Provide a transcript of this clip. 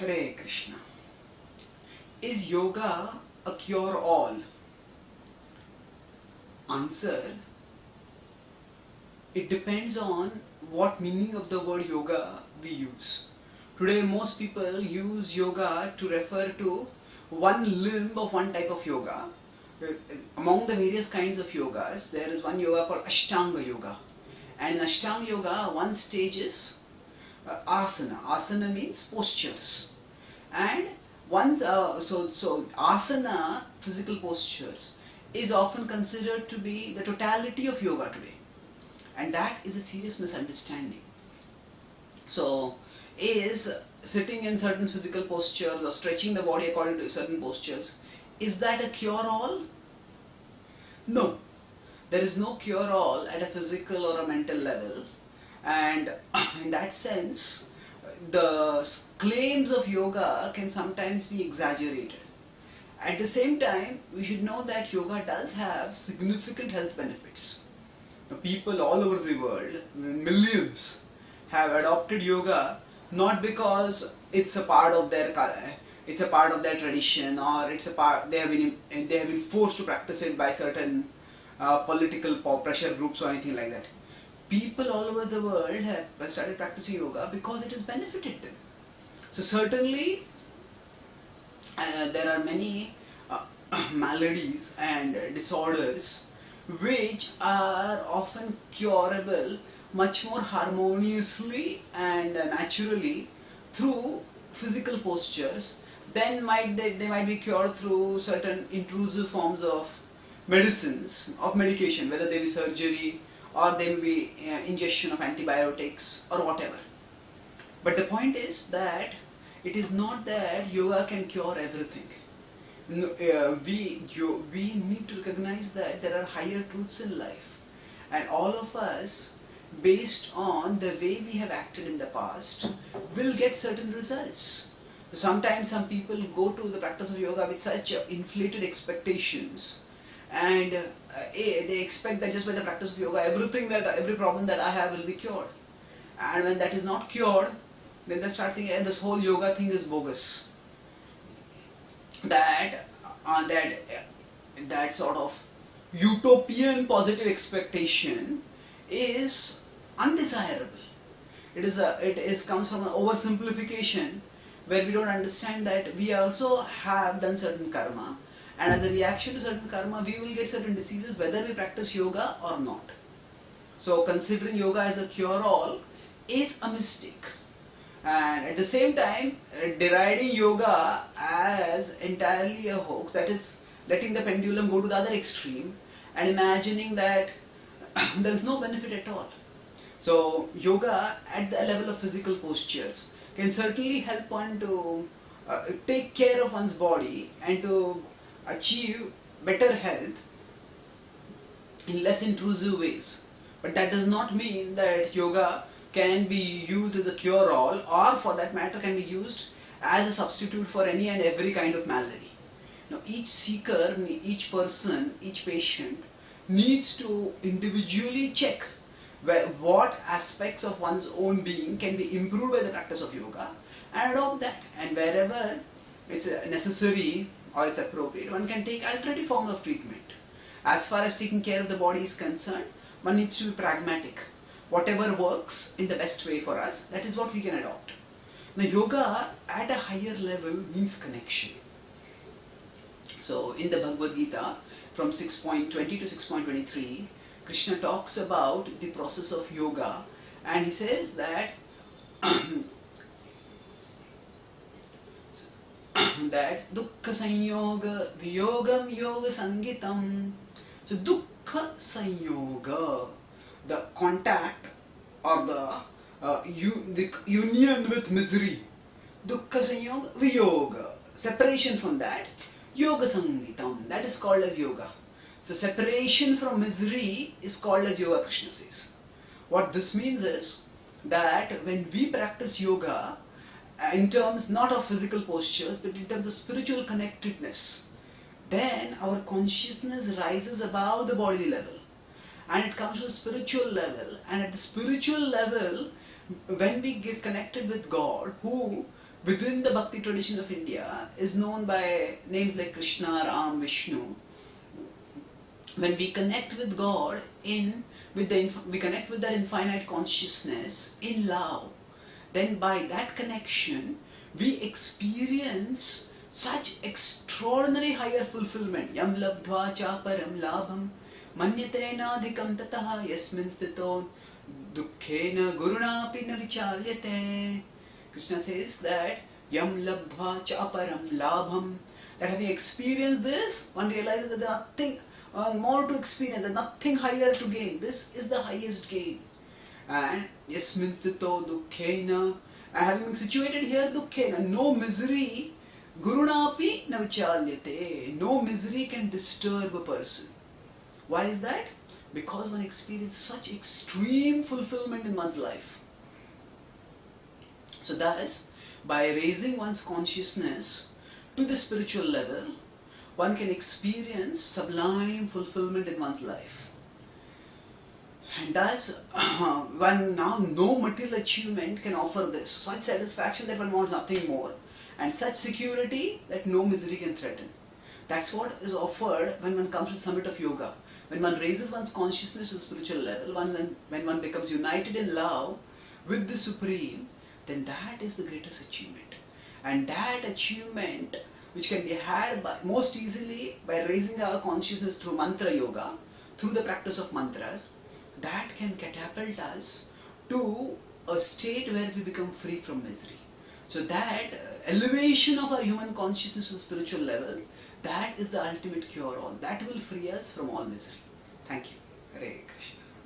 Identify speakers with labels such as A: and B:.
A: Hare Krishna. Is yoga a cure-all? Answer: it depends on what meaning of the word yoga we use. Today most people use yoga to refer to one limb of one type of yoga. Among the various kinds of yogas, there is one yoga called Ashtanga yoga. And in Ashtanga yoga, one stage is asana. Asana means postures. And so asana, physical postures, is often considered to be the totality of yoga today. And that is a serious misunderstanding. So, is sitting in certain physical postures or stretching the body according to certain postures, is that a cure-all? No. There is no cure-all at a physical or a mental level. And in that sense, the claims of yoga can sometimes be exaggerated. At the same time, we should know that yoga does have significant health benefits. People all over the world, millions, have adopted yoga not because it's a part of their tradition, or they have been forced to practice it by certain political pressure groups or anything like that. People all over the world have started practicing yoga because it has benefited them. So certainly there are many maladies and disorders which are often curable much more harmoniously and naturally through physical postures than they might be cured through certain intrusive forms of medication, whether they be surgery or they may be ingestion of antibiotics or whatever. But the point is that it is not that yoga can cure everything. No, we need to recognize that there are higher truths in life, and all of us, based on the way we have acted in the past, will get certain results. Sometimes some people go to the practice of yoga with such inflated expectations, and they expect that just by the practice of yoga, every problem that I have will be cured. And when that is not cured, then they start thinking, this whole yoga thing is bogus. That sort of utopian positive expectation is undesirable. It comes from an oversimplification where we don't understand that we also have done certain karma, and as a reaction to certain karma we will get certain diseases whether we practice yoga or not. So considering yoga as a cure-all is a mistake. And at the same time, deriding yoga as entirely a hoax, that is letting the pendulum go to the other extreme and imagining that there is no benefit at all. So yoga at the level of physical postures can certainly help one to take care of one's body and to achieve better health in less intrusive ways. But that does not mean that yoga can be used as a cure-all, or for that matter can be used as a substitute for any and every kind of malady. Now each seeker, each person, each patient needs to individually check what aspects of one's own being can be improved by the practice of yoga and adopt that. And wherever it's necessary or it's appropriate, one can take alternative form of treatment. As far as taking care of the body is concerned, one needs to be pragmatic. Whatever works in the best way for us, that is what we can adopt. Now yoga at a higher level means connection. So in the Bhagavad Gita, from 6.20 to 6.23, Krishna talks about the process of yoga, and he says that that dukkha sanyoga viyogam yoga sangitam. So dukkha sanyoga, the contact or the union with misery, dukkha sanyoga viyoga, separation from that, yoga sangitam, that is called as yoga. So separation from misery is called as yoga, Krishna says. What this means is that when we practice yoga in terms not of physical postures but in terms of spiritual connectedness, then our consciousness rises above the bodily level and it comes to a spiritual level, and at the spiritual level when we get connected with God, who within the Bhakti tradition of India is known by names like Krishna, Ram, Vishnu. When we connect with God we connect with that infinite consciousness in love, then by that connection we experience such extraordinary higher fulfillment. Yam labdhva cha param labham manyatena tataha yasmin sthito dukkhena gurunapi na vichalyate. Krishna says that yam labdhva cha param labham, that having experienced this, one realizes that there is nothing more to experience, there's nothing higher to gain. This is the highest gain. And yasmin sthito dukkhena, and having been situated here, dukkhena, no misery, gurunapi na vichalyate, no misery can disturb a person. Why is that? Because one experiences such extreme fulfillment in one's life. So thus, by raising one's consciousness to the spiritual level, one can experience sublime fulfillment in one's life. And thus, one now no material achievement can offer this. Such satisfaction that one wants nothing more, and such security that no misery can threaten. That's what is offered when one comes to the summit of yoga. When one raises one's consciousness to the spiritual level, when one becomes united in love with the Supreme, then that is the greatest achievement. And that achievement, which can be had most easily by raising our consciousness through mantra yoga, through the practice of mantras, that can catapult us to a state where we become free from misery. So that elevation of our human consciousness to the spiritual level, that is the ultimate cure-all. That will free us from all misery. Thank you. Hare Krishna.